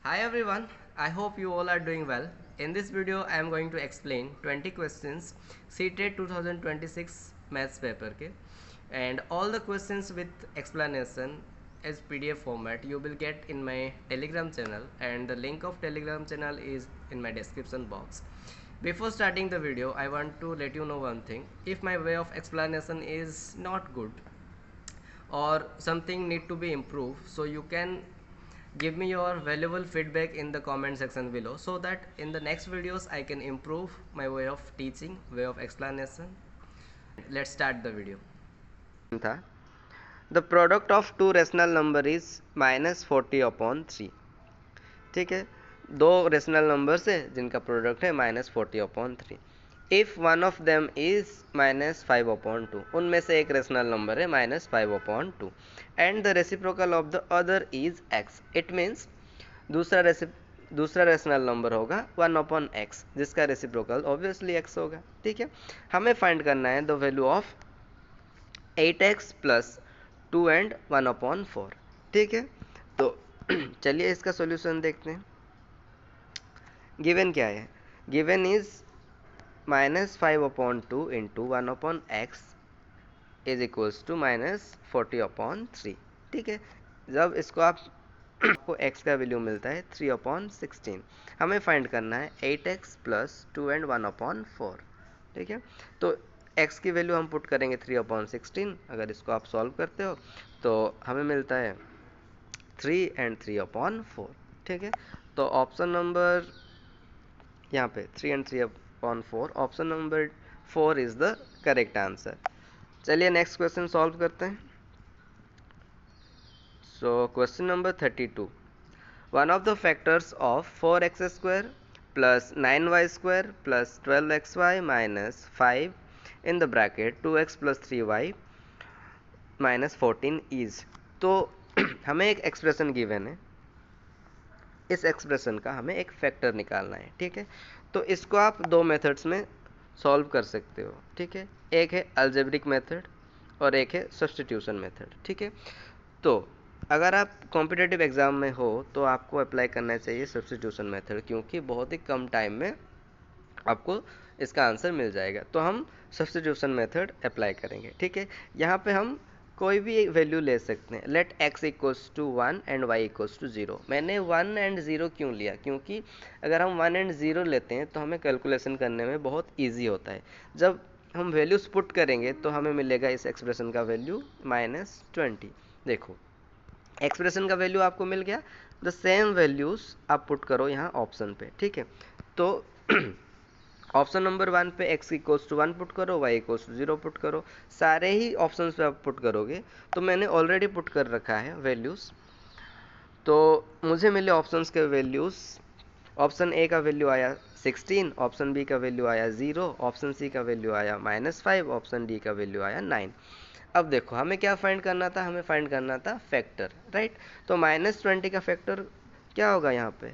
Hi everyone, I hope you all are doing well. In this video, I am going to explain 20 questions CTET 2026 maths paper के and all the questions with explanation as PDF format you will get in my Telegram channel, and the link of Telegram channel is in my description box. Before starting the video, I want to let you know one thing. If my way of explanation is not good or something need to be improved, so you can give me your valuable feedback in the comment section below, so that in the next videos I can improve my way of teaching, way of explanation. Let's start the video. That the product of two rational number is -40/3। ठीक है, दो rational numbers है जिनका product है -40/3। If one of them is -5/2, उनमें से एक rational number है -5/2 and the reciprocal of the other is x। It means दूसरा रेशनल नंबर होगा 1/x, जिसका रेसिप्रोकल ऑब्वियसली x होगा। ठीक है, हमें फाइंड करना है the value of 8x plus 2 and 1/4। ठीक है, तो चलिए इसका सॉल्यूशन देखते हैं। गिवन क्या है? Given is -5/2 into 1/x is equals to -40/3। ठीक है, जब इसको आपको x का वैल्यू मिलता है 3/16, हमें फाइंड करना है 8x प्लस 2 एंड 1/4। ठीक है, तो x की वैल्यू हम पुट करेंगे 3/16। अगर इसको आप सॉल्व करते हो तो हमें मिलता है 3 एंड 3/4। ठीक है, तो ऑप्शन नंबर यहाँ पे 3 and 3/4, option number 4 is the correct answer. चलिए नेक्स्ट क्वेश्चन सॉल्व करते हैं। So question number 32, one of the factors of 4x² plus 9y² plus 12xy minus 5 in the bracket 2x plus 3y minus 14 is. तो हमें एक expression given है, इस expression का हमें एक फैक्टर निकालना है। ठीक है, तो इसको आप दो मेथड्स में सॉल्व कर सकते हो। ठीक है, एक है अलजेब्रिक मेथड और एक है सब्स्टिट्यूशन मेथड। ठीक है, तो अगर आप कॉम्पिटिटिव एग्जाम में हो तो आपको अप्लाई करना चाहिए सब्स्टिट्यूशन मेथड, क्योंकि बहुत ही कम टाइम में आपको इसका आंसर मिल जाएगा। तो हम सब्स्टिट्यूशन मेथड अप्लाई करेंगे। ठीक है, यहाँ पे हम कोई भी एक वैल्यू ले सकते हैं। Let x equals to 1 and y equals to 0। मैंने 1 एंड 0 क्यों लिया? क्योंकि अगर हम 1 एंड 0 लेते हैं तो हमें कैलकुलेशन करने में बहुत ईजी होता है। जब हम वैल्यूज पुट करेंगे तो हमें मिलेगा इस एक्सप्रेशन का वैल्यू -20। देखो, एक्सप्रेशन का वैल्यू आपको मिल गया, द सेम वैल्यूज आप पुट करो यहाँ ऑप्शन पे। ठीक है, तो ऑप्शन नंबर 1 पे x इक्वल्स टू 1 पुट करो, y इक्वल्स टू 0 पुट करो। सारे ही ऑप्शन पे आप पुट करोगे, तो मैंने ऑलरेडी पुट कर रखा है वैल्यूज़। तो मुझे मिले ऑप्शंस के वैल्यूज़। ऑप्शन ए का वैल्यू आया 16, ऑप्शन बी का वैल्यू आया 0, ऑप्शन सी का वैल्यू आया -5, ऑप्शन डी का वैल्यू आया 9। अब देखो, हमें क्या फाइंड करना था? हमें फाइंड करना था फैक्टर, राइट? तो -20 का फैक्टर क्या होगा यहाँ पे?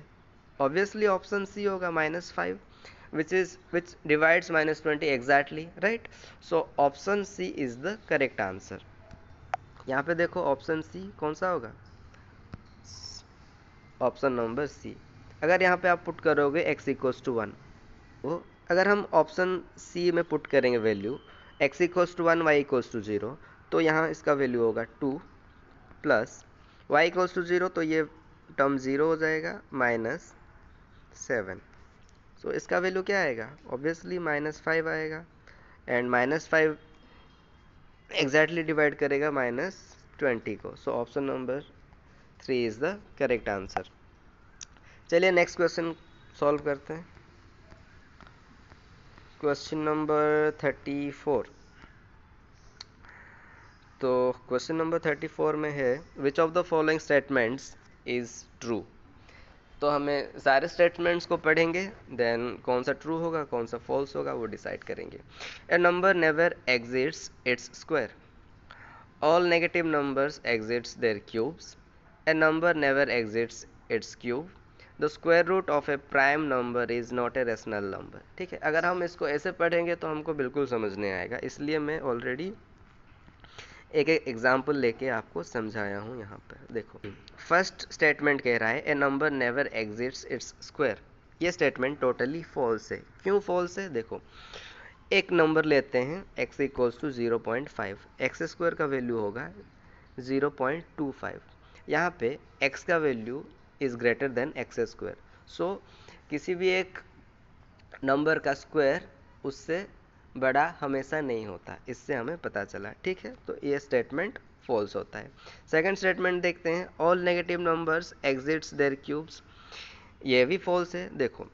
ऑब्वियसली ऑप्शन सी होगा, -5, which divides -20 exactly, right? So option C is the correct answer. यहाँ पे देखो ऑप्शन सी कौन सा होगा? Option number C. अगर यहाँ पे आप पुट करोगे x इक्वल्स टू 1, तो अगर हम ऑप्शन सी में पुट करेंगे value x equals to 1, y equals to 0, तो यहाँ इसका वैल्यू होगा 2 प्लस y इक्वल्स टू 0, तो ये टर्म 0 हो जाएगा, -7। सो इसका वैल्यू क्या आएगा? ऑब्वियसली -5 आएगा, एंड -5 एग्जैक्टली डिवाइड करेगा -20 को। So option number 3 is the correct answer. चलिए नेक्स्ट क्वेश्चन सॉल्व करते हैं। Question number 34। तो क्वेश्चन नंबर 34 में है, which of the following statements is true. तो हमें सारे स्टेटमेंट्स को पढ़ेंगे, देन कौन सा ट्रू होगा कौन सा फॉल्स होगा वो डिसाइड करेंगे। A number never exceeds its square, all negative numbers exceeds their cubes, a number never exceeds its cube, the square root of a prime number is not a rational number. ठीक है, अगर हम इसको ऐसे पढ़ेंगे तो हमको बिल्कुल समझ नहीं आएगा, इसलिए मैं ऑलरेडी एक एक एग्जाम्पल लेके आपको समझाया हूँ यहाँ पर। देखो फर्स्ट स्टेटमेंट कह रहा है a number never exceeds its square. ये स्टेटमेंट टोटली फॉल्स है। क्यों फॉल्स है? देखो एक नंबर लेते हैं x equals to 0.5, x square का वैल्यू होगा 0.25। यहाँ पे x का value is greater than x square. So किसी भी एक नंबर का स्क्वायर उससे बड़ा हमेशा नहीं होता, इससे हमें पता चला। ठीक है, तो ये स्टेटमेंट फॉल्स होता है। सेकंड स्टेटमेंट देखते हैं all negative numbers exceeds their cubes. ये भी फॉल्स है। देखो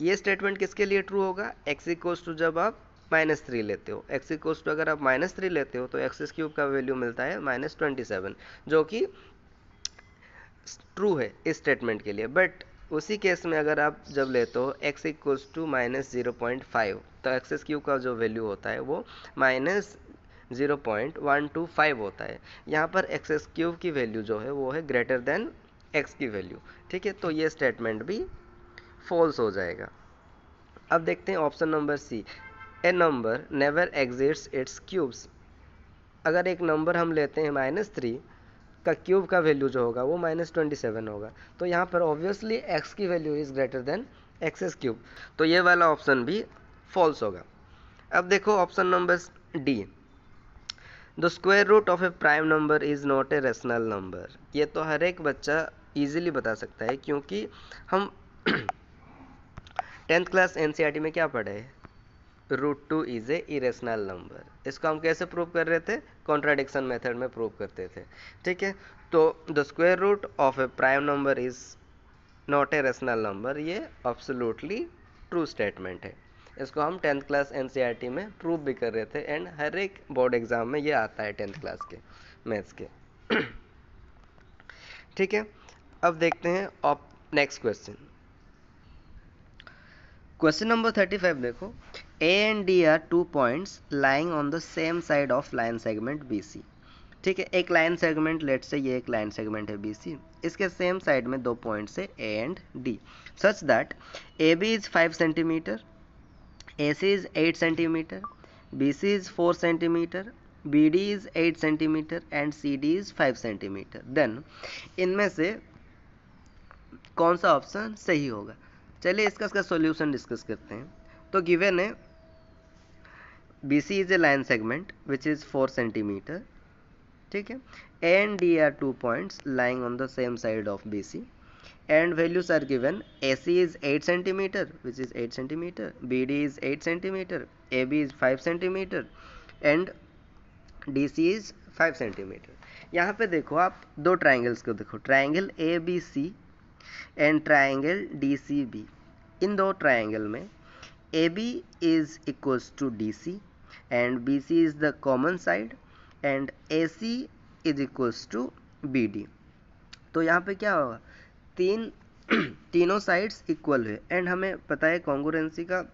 ये स्टेटमेंट किसके लिए ट्रू होगा? एक्स इक्वल्स टू जब आप -3 लेते हो, एक्स इक्वल्स टू अगर आप -3 लेते हो तो एक्स क्यूब का वैल्यू मिलता है -27, जो कि ट्रू है इस स्टेटमेंट के लिए। बट उसी केस में अगर आप जब लेते हो x इक्वल्स टू -0.5 तो एक्स क्यूब का जो वैल्यू होता है वो -0.125 होता है। यहाँ पर एक्स क्यूब की वैल्यू जो है वो है ग्रेटर देन x की वैल्यू। ठीक है, तो ये स्टेटमेंट भी फॉल्स हो जाएगा। अब देखते हैं option number C, a number never exceeds its cubes. अगर एक नंबर हम लेते हैं -3 का क्यूब का वैल्यू जो होगा वो -27 होगा, तो यहाँ पर ऑब्वियसली x की value is greater than x cube, तो ये वाला ऑप्शन भी फॉल्स होगा। अब देखो option number D, the square root of a prime number is not a rational number. ये तो हर एक बच्चा इजीली बता सकता है, क्योंकि हम 10th क्लास एनसीईआरटी में क्या पढ़े है? √2 इज ए इरेशनल नंबर। इसको हम कैसे प्रूव कर रहे थे? कॉन्ट्राडिक्शन मेथड में प्रूव करते थे। ठीक है, तो the square root of a prime number is not a rational number, ये एब्सोल्युटली ट्रू स्टेटमेंट है। इसको हम 10th क्लास एनसीईआरटी में प्रूव भी कर रहे थे, एंड हर एक बोर्ड एग्जाम में ये आता है 10th क्लास के मैथ्स के। ठीक है, अब देखते हैं अब नेक्स्ट क्वेश्चन। क्वेश्चन नंबर 35 देखो, A and D are 2 points lying on the same side of line segment BC। ठीक है, एक लाइन सेगमेंट, लेट से ये एक लाइन सेगमेंट है BC, इसके सेम साइड में 2 पॉइंट्स है A and D, such that AB is 5 centimetre, AC is 8 centimetre, BC is 4 centimetre, BD is 8 centimetre and CD is 5 centimetre. Then इनमें से कौन सा ऑप्शन सही होगा? चलिए इसका सॉल्यूशन डिस्कस करते हैं। तो गिवन है BC is a line segment which is 4 centimeter। ठीक है, A and D are 2 points lying on the same side of BC and values are given। AC is 8 centimeter which is 8 centimeter, BD is 8 centimeter, AB is 5 centimeter and DC is 5 centimeter। यहाँ पे देखो आप दो triangles को देखो, triangle ABC and triangle DCB। इन दो triangle में AB is equals to DC and BC is the common side and AC is equals to BD। तो यहाँ पे क्या होगा? तीनों साइड्स इक्वल है, एंड हमें पता है कॉन्ग्रुएंसी का,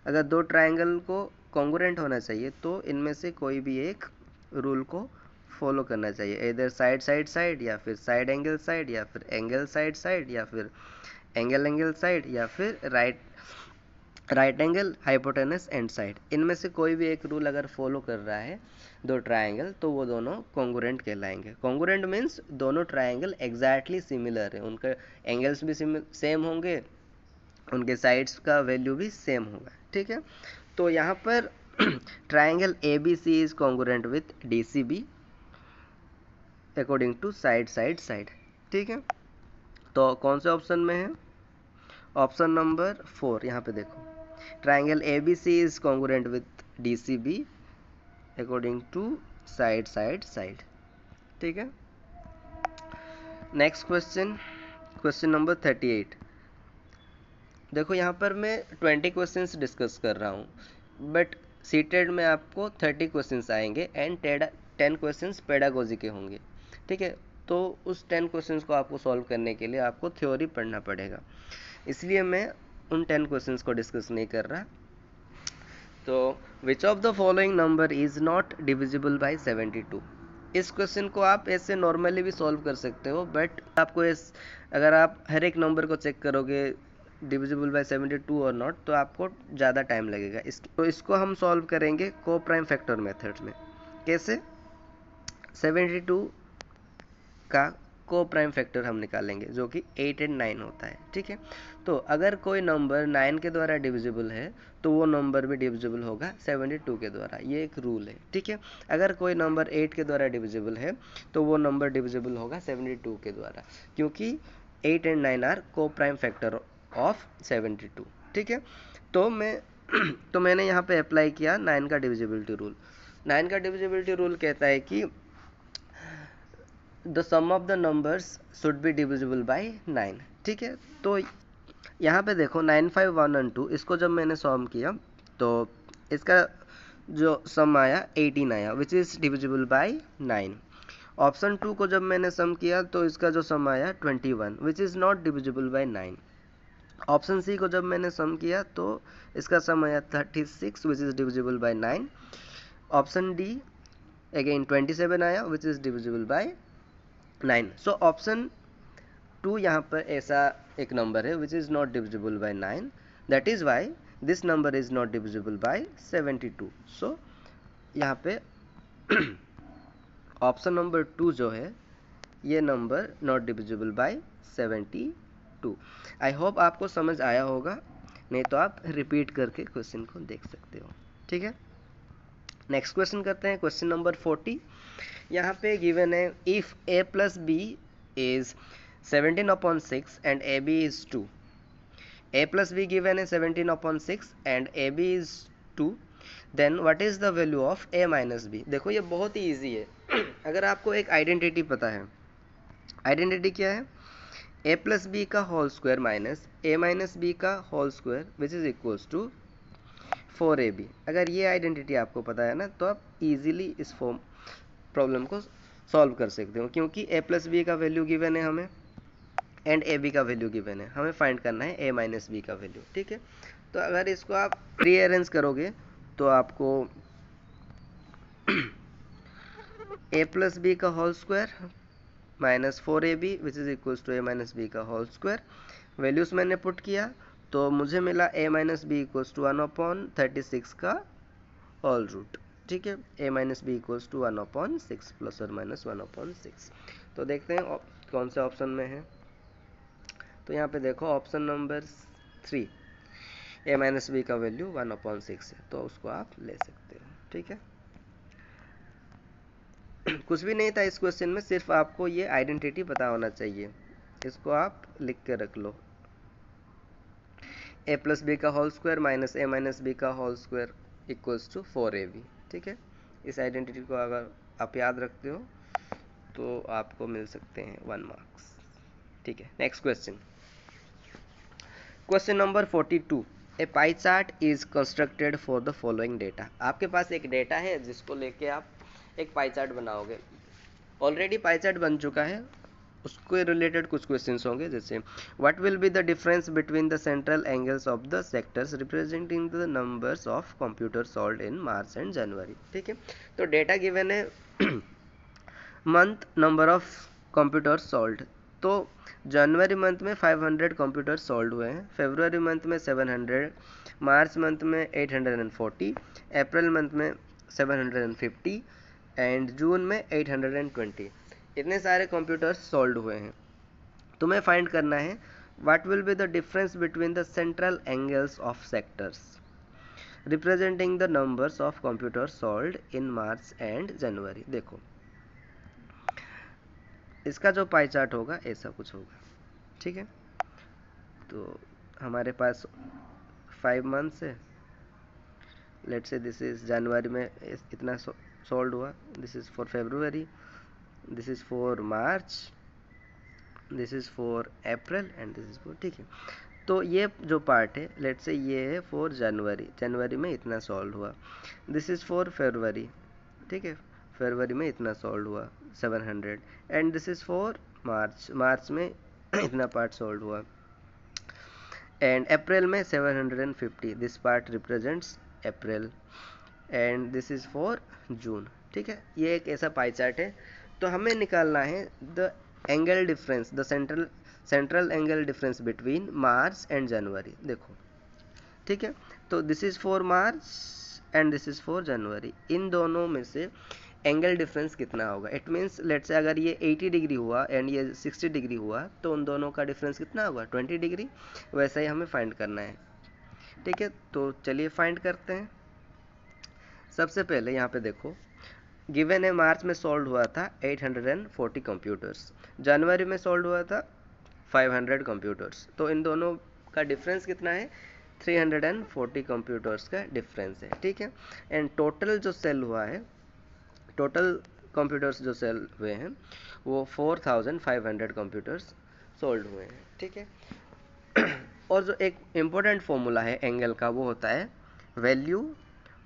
अगर दो ट्राइंगल को कॉन्ग्रुएंट होना चाहिए तो इनमें से कोई भी एक रूल को फॉलो करना चाहिए, इधर साइड साइड साइड, या फिर साइड एंगल साइड, या फिर एंगल साइड साइड, या फिर एंगल एंगल साइड, या फिर right angle hypotenuse and side. इनमें से कोई भी एक रूल अगर फॉलो कर रहा है दो ट्राइंगल तो वो दोनों कॉन्ग्रुएंट कहलाएंगे। कॉन्ग्रुएंट मीन्स दोनों ट्राइंगल एग्जैक्टली सिमिलर है, उनके एंगल्स भी सेम होंगे, उनके साइड्स का वैल्यू भी सेम होगा। ठीक है, तो यहाँ पर triangle ABC is congruent with DCB according to side side side. ठीक है, तो कौन से ऑप्शन में है? Option number 4। यहाँ पे देखो, triangle ABC is congruent with DCB according to side side side. ठीक है, नेक्स्ट क्वेश्चन, क्वेश्चन नंबर 38। देखो यहाँ पर मैं 20 क्वेश्चंस डिस्कस कर रहा हूँ, बट सीटेड में आपको 30 क्वेश्चंस आएंगे एंड 10 क्वेश्चंस पेडागोजी के होंगे। ठीक है, तो उस 10 क्वेश्चंस को आपको सॉल्व करने के लिए आपको थ्योरी पढ़ना पड़ेगा, इसलिए मैं उन 10 क्वेश्चंस को डिस्कस नहीं कर रहा। तो which of the following number is not divisible bye 72? इस क्वेश्चन को आप ऐसे नॉर्मली भी सॉल्व कर सकते हो, बट आपको अगर आप हर एक नंबर को चेक करोगे डिविजिबल बाय 72 और नॉट, तो आपको ज़्यादा टाइम लगेगा। तो इसको हम सॉल्व करेंगे को प्राइम फैक्टर मेथड में। कैसे? 72 का को प्राइम फैक्टर हम निकालेंगे जो कि 8 एंड 9 होता है। ठीक है, तो अगर कोई नंबर 9 के द्वारा डिविजिबल है तो वो नंबर भी डिविजिबल होगा 72 के द्वारा, ये एक रूल है। ठीक है, अगर कोई नंबर 8 के द्वारा डिविजिबल है तो वो नंबर डिविजिबल होगा 72 के द्वारा, क्योंकि 8 एंड 9 आर को प्राइम फैक्टर ऑफ 72। ठीक है, तो मैंने यहाँ पे अप्लाई किया 9 का डिविजिबिलिटी रूल। 9 का डिविजिबिलिटी रूल कहता है कि the sum of the numbers should be divisible by 9। ठीक है, तो यहाँ पे देखो 9, 5, 1 और 2, इसको जब मैंने सॉल्व किया तो इसका जो सम आया 18 आया, which is divisible by 9। Option 2 को जब मैंने सम किया तो इसका जो सम आया 21, which is not divisible by 9। Option C को जब मैंने सम किया तो इसका सम आया 36, which is divisible by 9। Option D again 27 आया, which is divisible by 9। So option 2 यहाँ पर ऐसा एक नंबर है विच is not divisible by 9, that is why this number is not divisible bye 72। सो यहाँ पे ऑप्शन नंबर 2 जो है ये number not divisible bye 72। I hope आपको समझ आया होगा, नहीं तो आप रिपीट करके क्वेश्चन को देख सकते हो। ठीक है, नेक्स्ट क्वेश्चन करते हैं, क्वेश्चन नंबर 40। यहाँ पे गिवन है if a plus b is 17/6 and a B is 2। a plus b given है 17/6 and a B is 2, then what is the value of a minus b. देखो ये बहुत ही easy है। अगर आपको एक आइडेंटिटी पता है, आइडेंटिटी क्या है, a प्लस बी का whole square minus a minus b का whole square which is equals to 4ab। अगर ये आइडेंटिटी आपको पता है ना तो आप इजीली इस फॉर्म प्रॉब्लम को सॉल्व कर सकते हो, क्योंकि a प्लस बी का वैल्यू गिवन है हमें एंड ए बी का वैल्यू गिवन है, हमें फाइंड करना है a माइनस बी का वैल्यू। ठीक है, तो अगर इसको आप रीअरेंज करोगे तो आपको a प्लस बी का whole square minus 4ab which is equals to a minus b का होल स्क्वायर, वैल्यूज मैंने पुट किया तो मुझे मिला a minus b equals to 1/36 का होल रूट। ठीक है, a minus b equals to 1/6 plus और माइनस 1/6। तो देखते हैं कौन से ऑप्शन में है। तो यहाँ पे देखो option number 3 a minus b का वैल्यू 1/6 है, तो उसको आप ले सकते हो। ठीक है, कुछ भी नहीं था इस क्वेश्चन में, सिर्फ आपको ये आइडेंटिटी पता होना चाहिए, इसको आप लिख के रख लो। a प्लस बी का whole square minus a minus b का whole square equals to 4ab। ठीक है, इस आइडेंटिटी को अगर आप याद रखते हो तो आपको मिल सकते हैं 1 मार्क्स। ठीक है, next question, question number 42। A pie chart is constructed for the following data. आपके पास एक डेटा है जिसको लेके आप एक पाई चार्ट बनाओगे। ऑलरेडी पाई चार्ट बन चुका है, उसके रिलेटेड कुछ क्वेश्चंस होंगे, जैसे what will be the difference between the central angles of the sectors representing the numbers of computer solved in March and January. ठीक है, तो डेटा गिवन है month number of computer solved, तो जनवरी month में 500 computer solve हुए हैं, फरवरी month में 700, March month में 840, अप्रैल मंथ में 750 एंड जून में 820। इतने सारे कंप्यूटर्स सॉल्व हुए हैं। तुम्हें फाइंड करना है what will be the difference between the central angles of sectors representing the numbers of computers solved in March and January. देखो इसका जो पाई चार्ट होगा ऐसा कुछ होगा। ठीक है, तो हमारे पास 5 मंथ्स है, लेट्स से दिस इज जनवरी में इतना सोल्ड हुआ, this is for February, this is for March, this is for April and this is for. ठीक है, तो ये जो पार्ट है लेट्स से ये है फॉर जनवरी, जनवरी में इतना सॉल्व हुआ, दिस इज फॉर फरवरी। ठीक है, फरवरी में इतना सॉल्व हुआ 700 and this is for March, March में इतना पार्ट सॉल्व हुआ एंड अप्रैल में 750, this part represents April and this is for June. ठीक है, ये एक ऐसा पाई चार्ट है। तो हमें निकालना है the angle difference, the central angle difference between March and January. देखो ठीक है, तो this is for March and this is for January, इन दोनों में से एंगल डिफरेंस कितना होगा। इट मीन्स लेट से अगर ये 80 डिग्री हुआ एंड ये 60 डिग्री हुआ तो उन दोनों का डिफरेंस कितना होगा, 20 डिग्री। वैसा ही हमें फाइंड करना है, ठीक है। तो चलिए फाइंड करते हैं। सबसे पहले यहाँ पे देखो, गिवन है मार्च में सॉल्व हुआ था 840 कंप्यूटर्स, जनवरी में सॉल्व हुआ था 500 कंप्यूटर्स। तो इन दोनों का डिफरेंस कितना है, 340 कंप्यूटर्स का डिफरेंस है, ठीक है। एंड टोटल जो सेल हुआ है, टोटल कंप्यूटर्स जो सेल हुए हैं वो 4500 कंप्यूटर्स सोल्ड हुए हैं, ठीक है। और जो एक इम्पोर्टेंट फॉर्मूला है एंगल का वो होता है value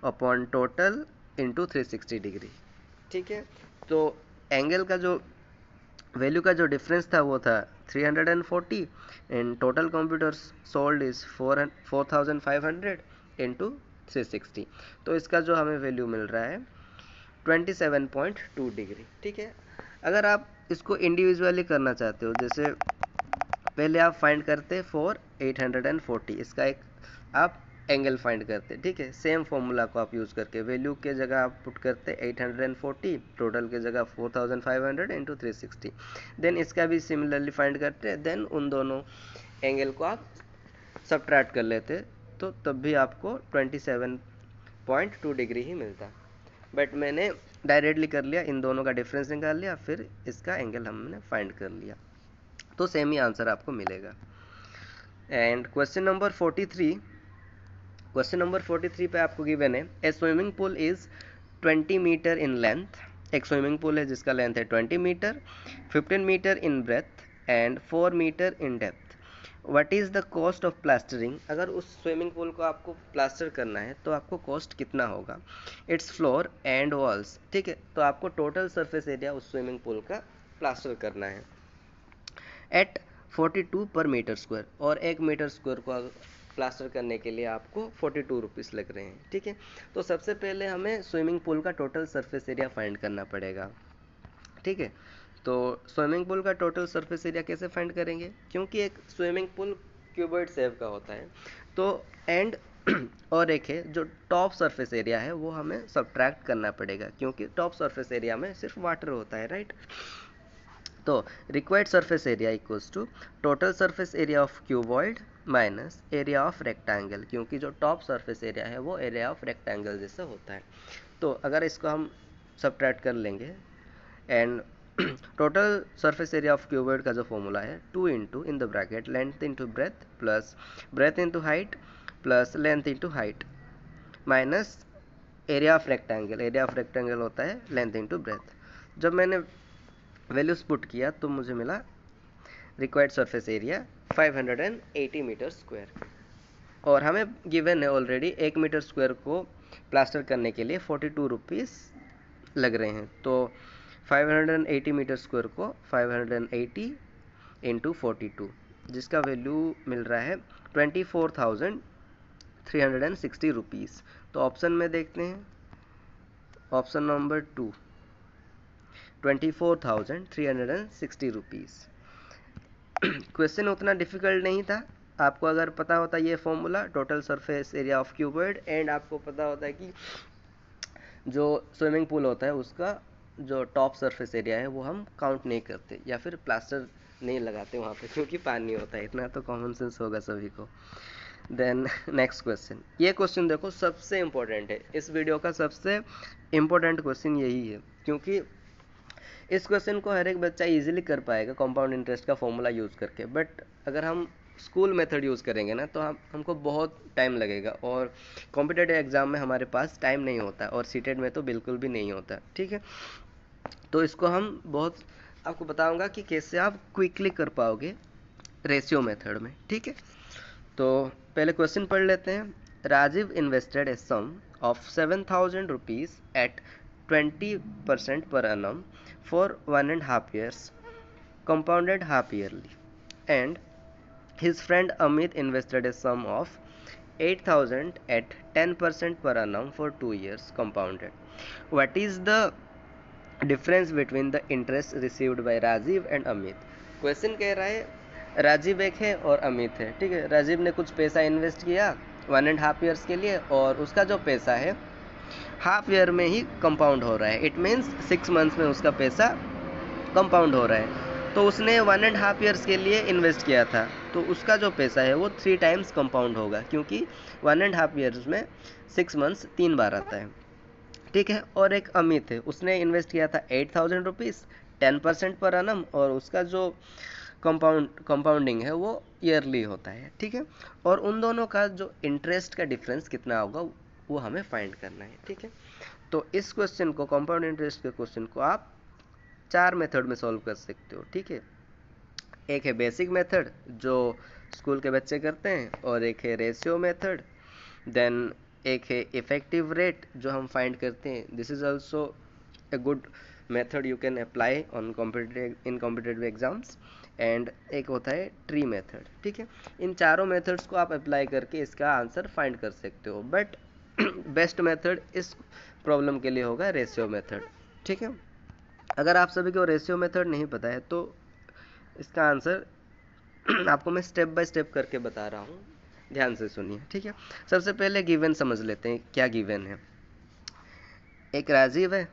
upon total into 360 degree, ठीक है। तो एंगल का जो वैल्यू का जो डिफरेंस था वो था 340 and total computers sold is 4500 into 360। तो इसका जो हमें वैल्यू मिल रहा है 27.2 डिग्री, ठीक है। अगर आप इसको इंडिविजुअली करना चाहते हो, जैसे पहले आप फाइंड करते फॉर 840, इसका एक आप एंगल फाइंड करते, ठीक है। सेम फॉर्मूला को आप यूज़ करके वैल्यू के जगह आप पुट करते 840, टोटल के जगह 4500 इंटू 360, देन इसका भी सिमिलरली फाइंड करते, देन उन दोनों एंगल को आप सब्ट्रैक्ट कर लेते, तो तब भी आपको 27.2 डिग्री ही मिलता। बट मैंने डायरेक्टली कर लिया, इन दोनों का डिफरेंस निकाल लिया, फिर इसका एंगल हमने फाइंड कर लिया, तो सेम ही आंसर आपको मिलेगा। एंड क्वेश्चन नंबर 43 पे आपको गिवन है a swimming pool is 20 metre in length. एक स्विमिंग पूल है जिसका लेंथ है 20 metre, 15 metre in breadth and 4 metre in depth. What is the cost of plastering. अगर उस स्विमिंग पूल को आपको प्लास्टर करना है तो आपको कॉस्ट कितना होगा, इट्स फ्लोर एंड वॉल्स, ठीक है। तो आपको टोटल सरफेस एरिया उस स्विमिंग पूल का प्लास्टर करना है एट 42 पर मीटर स्क्वायर, और 1 मीटर स्क्वायर को प्लास्टर करने के लिए आपको 42 रुपीज़ लग रहे हैं, ठीक है। तो सबसे पहले हमें स्विमिंग पूल का टोटल सरफेस एरिया फाइंड करना पड़ेगा, ठीक है। तो स्विमिंग पूल का टोटल सरफेस एरिया कैसे फाइंड करेंगे, क्योंकि एक स्विमिंग पूल क्यूबॉइड शेप का होता है, तो एंड और एक है जो टॉप सरफेस एरिया है वो हमें सब्ट्रैक्ट करना पड़ेगा, क्योंकि टॉप सरफेस एरिया में सिर्फ वाटर होता है, राइट। तो required surface area equals to total surface area of cuboid minus area of rectangle, क्योंकि जो टॉप सरफेस एरिया है वो एरिया ऑफ रेक्टेंगल जैसा होता है। तो अगर इसको हम सब्ट्रैक्ट कर लेंगे and total surface area of cuboid का जो फॉर्मूला है 2 into in the bracket length into breadth plus breadth into height plus length into height minus area of rectangle, area of rectangle होता है लेंथ इंटू ब्रेथ। जब मैंने values put किया तो मुझे मिला required surface area 580 metre square, और हमें गिवन है ऑलरेडी 1 मीटर स्क्वायर को प्लास्टर करने के लिए 42 रुपीज़ लग रहे हैं। तो 580 मीटर स्क्वायर को 580 इंटू 42, जिसका वैल्यू मिल रहा है 24,360 रुपीज़। तो ऑप्शन में देखते हैं, ऑप्शन नंबर 2 24,360 रुपीज़। क्वेश्चन उतना डिफिकल्ट नहीं था, आपको अगर पता होता ये formula total surface area of cuboid, and आपको पता होता है कि जो स्विमिंग पूल होता है उसका जो टॉप सरफेस एरिया है वो हम काउंट नहीं करते या फिर प्लास्टर नहीं लगाते वहाँ पे, क्योंकि पानी होता है, इतना तो कॉमन सेंस होगा सभी को। देन नेक्स्ट क्वेश्चन, ये क्वेश्चन देखो सबसे इम्पोर्टेंट है, इस वीडियो का सबसे इम्पोर्टेंट क्वेश्चन यही है, क्योंकि इस क्वेश्चन को हर एक बच्चा इजीली कर पाएगा कंपाउंड इंटरेस्ट का फॉर्मूला यूज़ करके, बट अगर हम स्कूल मेथड यूज़ करेंगे ना तो हमको बहुत टाइम लगेगा, और कॉम्पिटिटिव एग्ज़ाम में हमारे पास टाइम नहीं होता, और सीटेट में तो बिल्कुल भी नहीं होता, ठीक है। तो इसको हम बहुत आपको बताऊंगा कि कैसे आप क्विकली कर पाओगे रेशियो मेथड में, ठीक है। तो पहले क्वेश्चन पढ़ लेते हैं। Rajiv invested a sum of 7,000 rupees at 20% per annum for 1.5 years, compounded half yearly, and his friend Amit invested a sum of 8,000 at 10% per annum for 2 years, compounded. What is the difference between the interest received by Rajiv and Amit? Question कह रहा है राजीव एक है और अमित है, ठीक है। राजीव ने कुछ पैसा इन्वेस्ट किया 1.5 years के लिए, और उसका जो पैसा है हाफ ईयर में ही कंपाउंड हो रहा है, इट मीन्स 6 मंथ्स में उसका पैसा कंपाउंड हो रहा है। तो उसने 1.5 ईयर्स के लिए इन्वेस्ट किया था, तो उसका जो पैसा है वो 3 टाइम्स कंपाउंड होगा, क्योंकि 1.5 ईयर्स में 6 मंथ्स 3 बार आता है। ठीक है। और एक अमित है, उसने इन्वेस्ट किया था 8,000 रुपीज़ 10% पर annum, और उसका जो कंपाउंडिंग है वो ईयरली होता है। ठीक है। और उन दोनों का जो इंटरेस्ट का डिफरेंस कितना होगा वो हमें फाइंड करना है। ठीक है। तो इस क्वेश्चन को, कंपाउंड इंटरेस्ट के क्वेश्चन को आप 4 मेथड में सॉल्व कर सकते हो। ठीक है। एक है बेसिक मेथड जो स्कूल के बच्चे करते हैं, और एक है रेशियो मेथड, देन एक है इफेक्टिव रेट जो हम फाइंड करते हैं। This is also a good method you can apply on competitive exams, and एक होता है ट्री मेथड। ठीक है। इन चारों मेथड्स को आप अप्लाई करके इसका आंसर फाइंड कर सकते हो, बट बेस्ट मेथड इस प्रॉब्लम के लिए होगा रेशियो मेथड। ठीक है। अगर आप सभी को रेशियो मेथड नहीं पता है तो इसका आंसर आपको मैं स्टेप बाय स्टेप करके बता रहा हूँ, ध्यान से सुनिए। ठीक है। सबसे पहले गिवन समझ लेते हैं, क्या गिवन है। एक राजीव है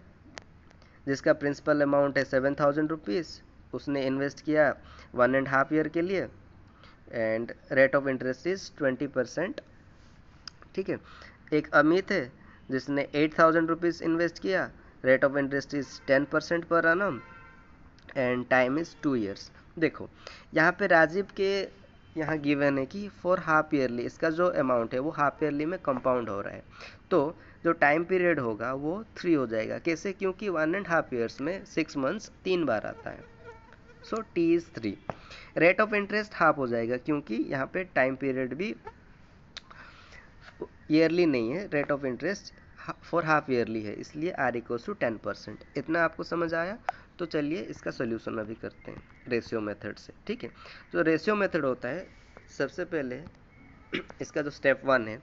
जिसका प्रिंसिपल अमाउंट है 7,000 रुपीज़, उसने इन्वेस्ट किया 1.5 ईयर के लिए, and rate of interest is 20%। ठीक है। एक अमित है जिसने 8,000 रुपीज़ इन्वेस्ट किया, रेट ऑफ इंटरेस्ट इज 10% पर annum, and time is 2 years. देखो यहाँ पे राजीव के यहाँ गिवन है कि फॉर हाफ ईयरली इसका जो अमाउंट है वो हाफ ईयरली में कंपाउंड हो रहा है, तो जो टाइम पीरियड होगा वो 3 हो जाएगा। कैसे? क्योंकि 1.5 ईयर्स में 6 मंथ्स 3 बार आता है, so T is 3। Rate of interest half हो जाएगा क्योंकि यहाँ पे टाइम पीरियड भी ईयरली नहीं है, rate of interest for half yearly है, इसलिए आर इक्वल्स टू 10%। इतना आपको समझ आया? तो चलिए इसका सोल्यूशन अभी करते हैं रेशियो मेथड से। ठीक है। जो रेशियो मेथड होता है, सबसे पहले इसका जो स्टेप 1 है,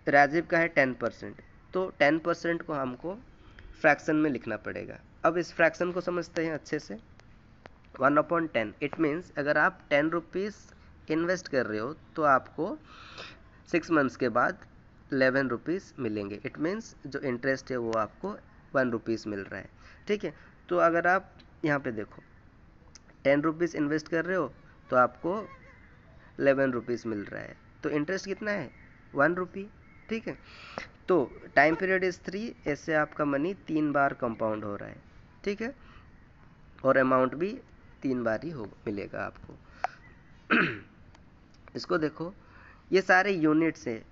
राजीव का है 10%, तो 10% को हमको फ्रैक्शन में लिखना पड़ेगा। अब इस फ्रैक्शन को समझते हैं अच्छे से। 1/10, इट मीन्स अगर आप 10 रुपीज़ इन्वेस्ट कर रहे हो तो आपको 6 मंथ्स के बाद 11 रुपीज़ मिलेंगे। इट मीन्स जो इंटरेस्ट है वो आपको 1 रुपीज़ मिल रहा है। ठीक है। तो अगर आप यहाँ पे देखो 10 रुपीज़ इन्वेस्ट कर रहे हो तो आपको 11 रुपीज़ मिल रहा है, तो इंटरेस्ट कितना है? 1 रुपी। ठीक है। तो टाइम पीरियड इज 3, ऐसे आपका मनी 3 बार कंपाउंड हो रहा है। ठीक है। और अमाउंट भी 3 बार ही हो मिलेगा आपको। इसको देखो, ये सारे यूनिट्स है,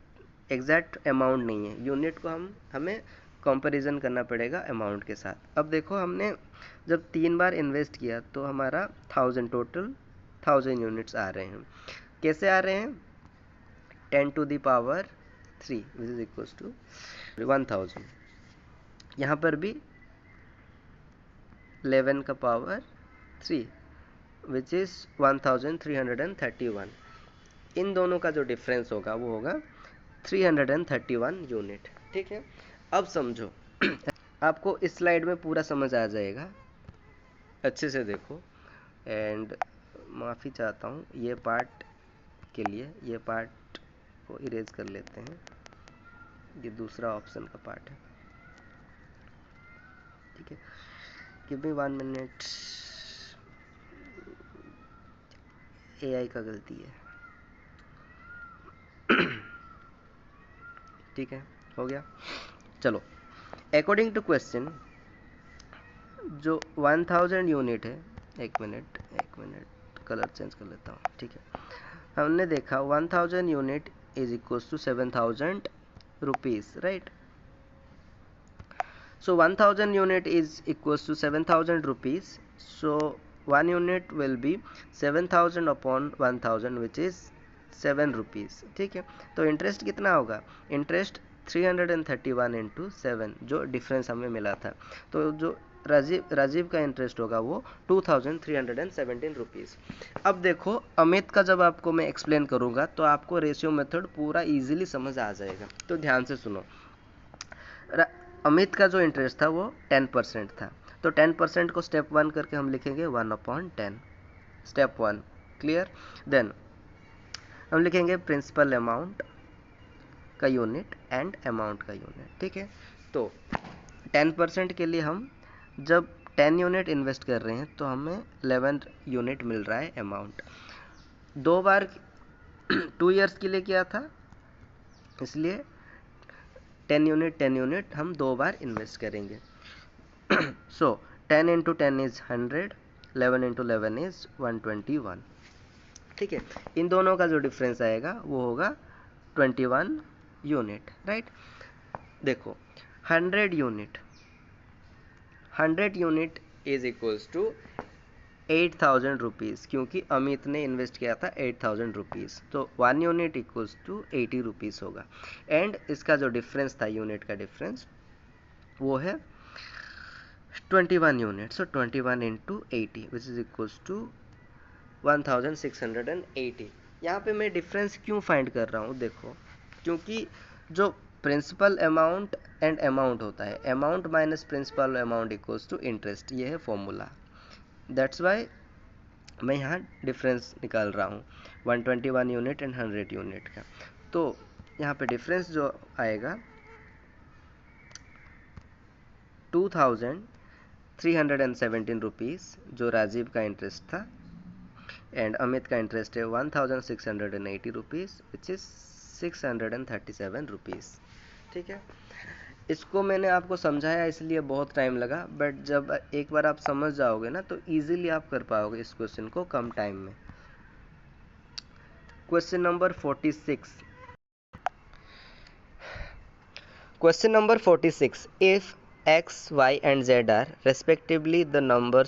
एग्जैक्ट अमाउंट नहीं है। यूनिट को हमें कंपैरिजन करना पड़ेगा अमाउंट के साथ। अब देखो हमने जब 3 बार इन्वेस्ट किया तो हमारा 1000 टोटल 1000 यूनिट्स आ रहे हैं। कैसे आ रहे हैं? 10 to the power 3 which is equals to 1000। यहाँ पर भी 11 का पावर 3 which is 1331। इन दोनों का जो डिफरेंस होगा वो होगा 331 यूनिट। ठीक है। अब समझो आपको इस स्लाइड में पूरा समझ आ जाएगा, अच्छे से देखो। एंड माफ़ी चाहता हूँ ये पार्ट के लिए, ये पार्ट को इरेज कर लेते हैं, ये दूसरा ऑप्शन का पार्ट है। ठीक है। गिव मी 1 मिनट, एआई का गलती है। ठीक है, हो गया। चलो, अकॉर्डिंग टू क्वेश्चन जो 1000 यूनिट है, एक मिनट कलर चेंज कर लेता हूँ। ठीक है। हमने देखा 1000 unit is equals to 7000 rupees, right? So 1000 unit is equals to 7000 rupees. So 1 unit will be 7000 upon 1000 which is 7 rupees। ठीक है। तो इंटरेस्ट कितना होगा? इंटरेस्ट 331 इंटू 7 जो डिफरेंस हमें मिला था। तो जो राजीव का इंटरेस्ट होगा वो 2317 रुपीज़। अब देखो अमित का जब आपको मैं एक्सप्लेन करूँगा तो आपको रेशियो मेथड पूरा इजीली समझ आ जाएगा। तो ध्यान से सुनो। अमित का जो इंटरेस्ट था वो 10% था, तो 10% को स्टेप 1 करके हम लिखेंगे 1/10, स्टेप 1 क्लियर। देन हम लिखेंगे प्रिंसिपल अमाउंट का यूनिट एंड अमाउंट का यूनिट। ठीक है, तो 10% के लिए हम जब 10 यूनिट इन्वेस्ट कर रहे हैं तो हमें 11 यूनिट मिल रहा है अमाउंट। 2 बार 2 ईयर्स के लिए किया था, इसलिए 10 यूनिट हम 2 बार इन्वेस्ट करेंगे। सो 10 इंटू 10 इज 100, 11 इंटू 11 इज 121। ठीक है, इन दोनों का जो डिफरेंस आएगा वो होगा 21 यूनिट, राइट। देखो 100 unit is equals to 8000 rupees, क्योंकि अमित ने इन्वेस्ट किया था 8000 रुपीज़, तो 1 यूनिट इक्वल्स टू 80 रुपीज़ होगा। एंड इसका जो डिफरेंस था, यूनिट का डिफरेंस, वो है 21 unit. So 21 into 80 which is equals to 1680। यहाँ पे मैं डिफरेंस क्यों फाइंड कर रहा हूँ, देखो, क्योंकि जो प्रिंसिपल अमाउंट एंड अमाउंट होता है, amount minus principal amount equals to interest, ये है फॉर्मूला। दैट्स वाई मैं यहाँ डिफरेंस निकाल रहा हूँ 121 यूनिट एंड 100 यूनिट का। तो यहाँ पे डिफरेंस जो आएगा 2317 रुपीज़, जो राजीव का इंटरेस्ट था, एंड अमित का इंटरेस्ट है 1680 रुपीज़ विच इज़ 637 रुपीज़। ठीक है, इसको मैंने आपको समझाया इसलिए बहुत टाइम लगा, बट जब एक बार आप समझ जाओगे ना तो इजीली आप कर पाओगे इस क्वेश्चन को कम टाइम में। Question number 46। Question number 46, if x, y and z are respectively the number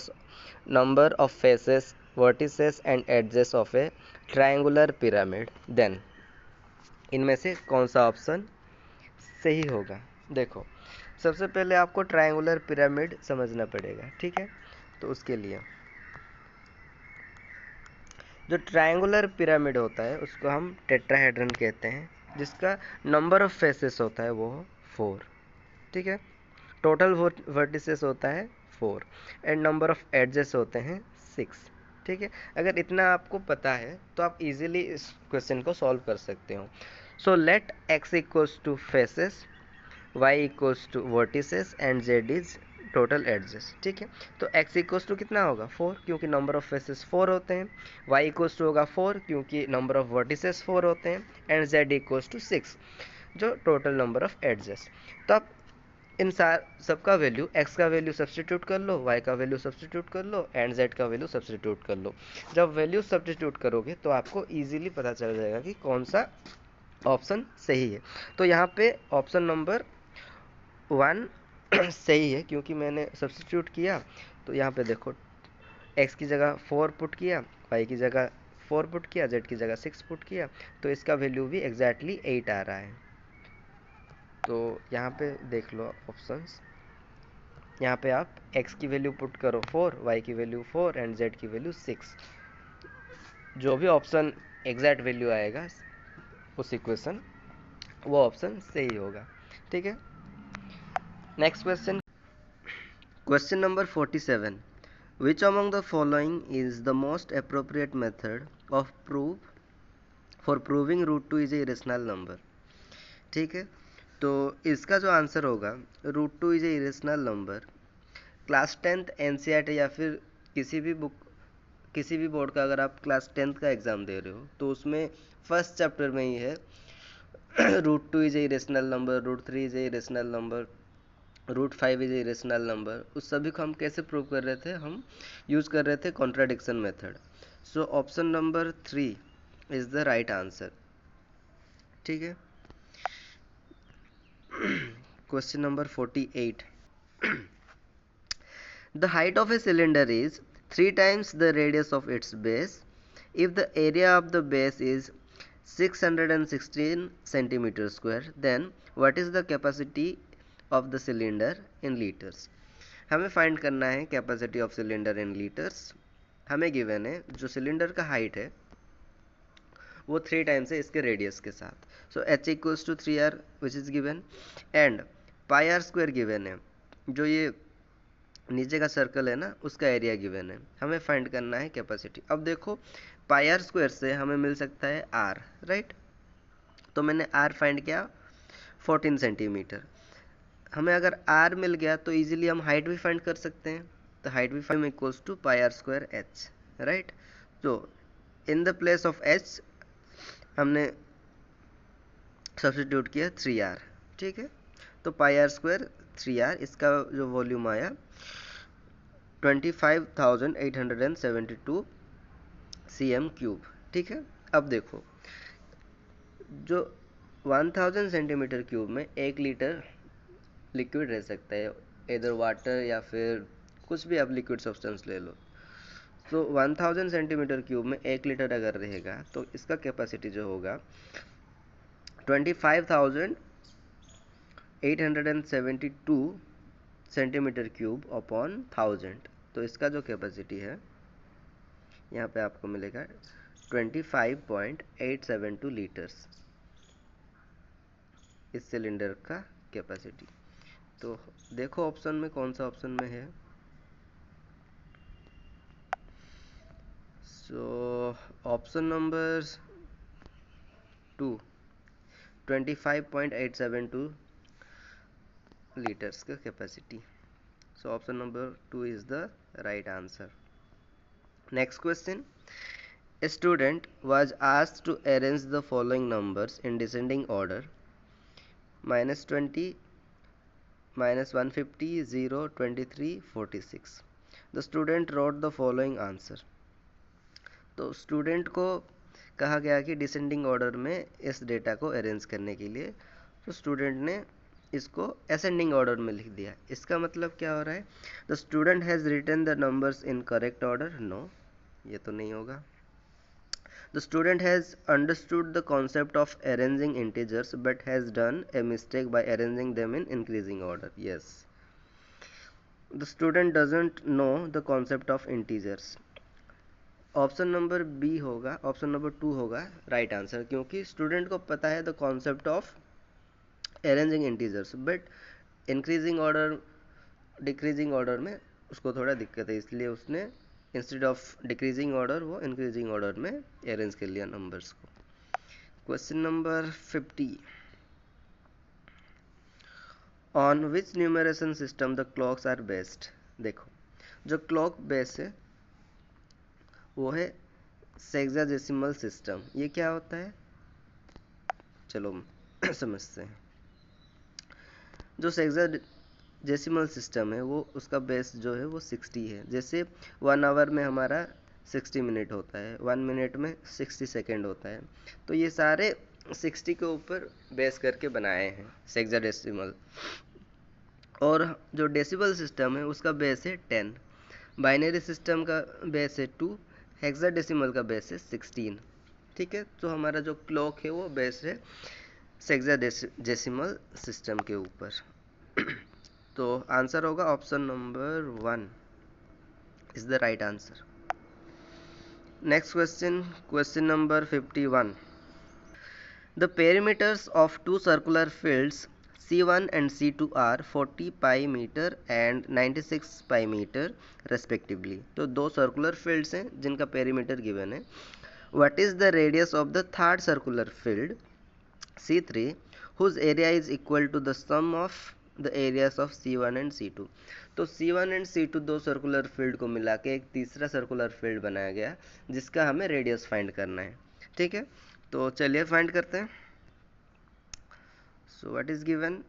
of faces, vertices and edges of a triangular pyramid, then इनमें से कौन सा ऑप्शन सही होगा। देखो, सबसे पहले आपको ट्रायंगुलर पिरामिड समझना पड़ेगा। ठीक है, तो उसके लिए जो ट्रायंगुलर पिरामिड होता है उसको हम टेट्राहेड्रन कहते हैं, जिसका नंबर ऑफ फेसेस होता है वो 4। ठीक है, टोटल वर्टिसेस होता है 4 एंड नंबर ऑफ एडजेस होते हैं 6। ठीक है, अगर इतना आपको पता है तो आप इजीली इस क्वेश्चन को सॉल्व कर सकते हो। So let x equals to faces, y equals to vertices and z is total edges. ठीक है, तो x इक्वल्स टू कितना होगा 4, क्योंकि नंबर ऑफ फेसेस 4 होते हैं, y इक्वल्स टू होगा 4 क्योंकि नंबर ऑफ वर्टिसेस 4 होते हैं, एंड z इक्वल्स टू 6 जो टोटल नंबर ऑफ एडजेस। तो आप इन सबका वैल्यू, x का वैल्यू सब्सटीट्यूट कर लो, y का वैल्यू सब्सटीट्यूट कर लो एंड z का वैल्यू सब्सटीट्यूट कर लो। जब वैल्यू सब्सटीट्यूट करोगे तो आपको इजीली पता चल जाएगा कि कौन सा ऑप्शन सही है। तो यहाँ पे ऑप्शन नंबर 1 सही है, क्योंकि मैंने सब्सटीट्यूट किया। तो यहाँ पे देखो, x की जगह 4 पुट किया, y की जगह 4 पुट किया, z की जगह 6 पुट किया, तो इसका वैल्यू भी एग्जैक्टली 8 आ रहा है। तो यहाँ पे देख लो ऑप्शंस, यहाँ पे आप x की वैल्यू पुट करो 4, y की वैल्यू 4 एंड z की वैल्यू 6। जो भी ऑप्शन एग्जैक्ट वैल्यू आएगा उस इक्वेशन, वो ऑप्शन सही होगा। ठीक है, next question, question number 47, which among the following is the most appropriate method of for proving root 2 is a irrational number. ठीक है, तो इसका जो आंसर होगा root 2 is a irrational number, class 10th NCERT या फिर किसी भी बोर्ड का अगर आप क्लास 10th का एग्ज़ाम दे रहे हो तो उसमें फर्स्ट चैप्टर में ही है root 2 is a irrational number, root 3 is a irrational number, root 5 is a irrational number. उस सभी को हम कैसे प्रूव कर रहे थे, हम यूज़ कर रहे थे contradiction method. So option number 3 is the right answer. ठीक है, question number 48, the height of a cylinder is 3 times the radius of its base if the area of the base is 616 centimeter square, then what is the capacity of the cylinder in liters। हमें find करना है capacity of cylinder in litres. हमें given है जो cylinder का height है वो 3 times है इसके रेडियस के साथ। So h equals to 3r which is given, and pi r square given है, जो ये नीचे का सर्कल है ना उसका एरिया गिवन है। हमें फाइंड करना है कैपेसिटी। अब देखो, पाई आर स्क्वायर से हमें मिल सकता है r, राइट। तो मैंने r फाइंड किया 14 सेंटीमीटर। हमें अगर आर मिल गया तो इजीली हम हाइट भी फाइंड कर सकते हैं। तो हाइट भी find equals to pi r square h, right. तो in the place of h हमने सब्स्टिट्यूट किया 3r, ठीक है। तो पाई आर स्क्वायर 3r, इसका जो वॉल्यूम आया 25,872 cm क्यूब, ठीक है। अब देखो जो 1000 सेंटीमीटर क्यूब में 1 लीटर लिक्विड रह सकता है, इधर वाटर या फिर कुछ भी आप लिक्विड सब्सटेंस ले लो। तो 1000 सेंटीमीटर क्यूब में 1 लीटर अगर रहेगा तो इसका कैपेसिटी जो होगा 25,872 सेंटीमीटर क्यूब अपॉन 1000। तो इसका जो कैपेसिटी है यहाँ पे आपको मिलेगा 25.872 लीटर्स, इस सिलेंडर का कैपेसिटी। तो देखो ऑप्शन में कौन सा ऑप्शन में है। सो ऑप्शन नंबर 2 25.872 liters का capacity. So option number 2 is the right answer. Next question, a student was asked to arrange the following numbers in descending order: -20, -150, 0, 23, 46. The student wrote the following answer. तो student को कहा गया कि descending order में इस data को arrange करने के लिए, तो स्टूडेंट ने इसको असेंडिंग ऑर्डर में लिख दिया। इसका मतलब क्या हो रहा है, the student has written the numbers in correct order. No, ये तो नहीं होगा। The student has understood the concept of arranging integers but has done a mistake by arranging them in increasing order. Yes. The student doesn't know the concept of integers. Option number B होगा, option number 2 होगा right answer, क्योंकि student को पता है the concept of arranging integers but increasing order decreasing order में उसको थोड़ा दिक्कत है, इसलिए उसने इंस्टेड ऑफ डिक्रीजिंग ऑर्डर वो इंक्रीजिंग ऑर्डर में अरेंज कर लिया नंबर्स को। Question number 50, on which numeration system the clocks are based. देखो जो क्लॉक बेस है वो है सेक्साडेसिमल सिस्टम। ये क्या होता है, चलो समझते हैं। जो सेक्साडेसिमल सिस्टम है वो उसका बेस जो है वो 60 है। जैसे 1 आवर में हमारा 60 मिनट होता है, 1 मिनट में 60 सेकेंड होता है, तो ये सारे 60 के ऊपर बेस करके बनाए हैं सेक्साडेसिमल। और जो डेसिबल सिस्टम है उसका बेस है 10, बाइनरी सिस्टम का बेस है 2, हेक्साडेसिमल का बेस है 16, ठीक है। तो हमारा जो क्लॉक है वो बेस है सेक्साडेसिमल सिस्टम के ऊपर। तो आंसर होगा option number 1 is the right answer. Next question, question number 51, the perimeters of 2 circular fields C1 and C2 are 40 pi meter and 96 pi meter respectively. तो दो सर्कुलर फील्ड्स हैं जिनका perimeter given है। What is the radius of the third circular field C3 whose area is equal to the sum of the areas of C1 and C2? तो C1 and C2 दो circular field को मिला के एक तीसरा circular field बनाया गया जिसका हमें रेडियस फाइंड करना है, ठीक है। तो चलिए फाइंड करते हैं। सो व्हाट इज गिवन,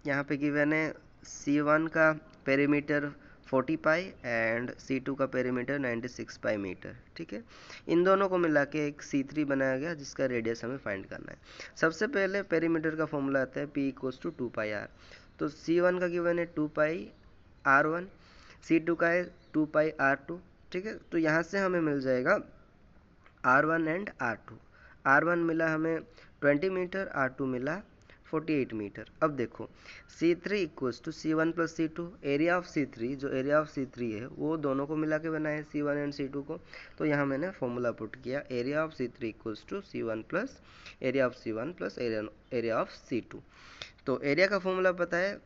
यहाँ पे गिवन है C1 का पेरीमीटर 40 पाई एंड C2 का पेरीमीटर 96 पाई मीटर, ठीक है। इन दोनों को मिला के एक C3 बनाया गया जिसका रेडियस हमें फाइंड करना है। सबसे पहले पेरीमीटर का फॉर्मूला आता है P = 2 पाई r। तो C1 का गिवन है 2 पाई r1, C2 का है 2 पाई r2, ठीक है। तो यहाँ से हमें मिल जाएगा r1 एंड r2। r1 मिला हमें 20 मीटर, r2 मिला 48 मीटर। अब देखो C3 = C1 + C2, area of C3, जो एरिया ऑफ C3 है वो दोनों को मिला के बनाए C1 एंड C2 को। तो यहाँ मैंने फॉर्मूला पुट किया, area of C3 = C1 plus area of C1 plus area of C2। तो एरिया का फॉर्मूला पता है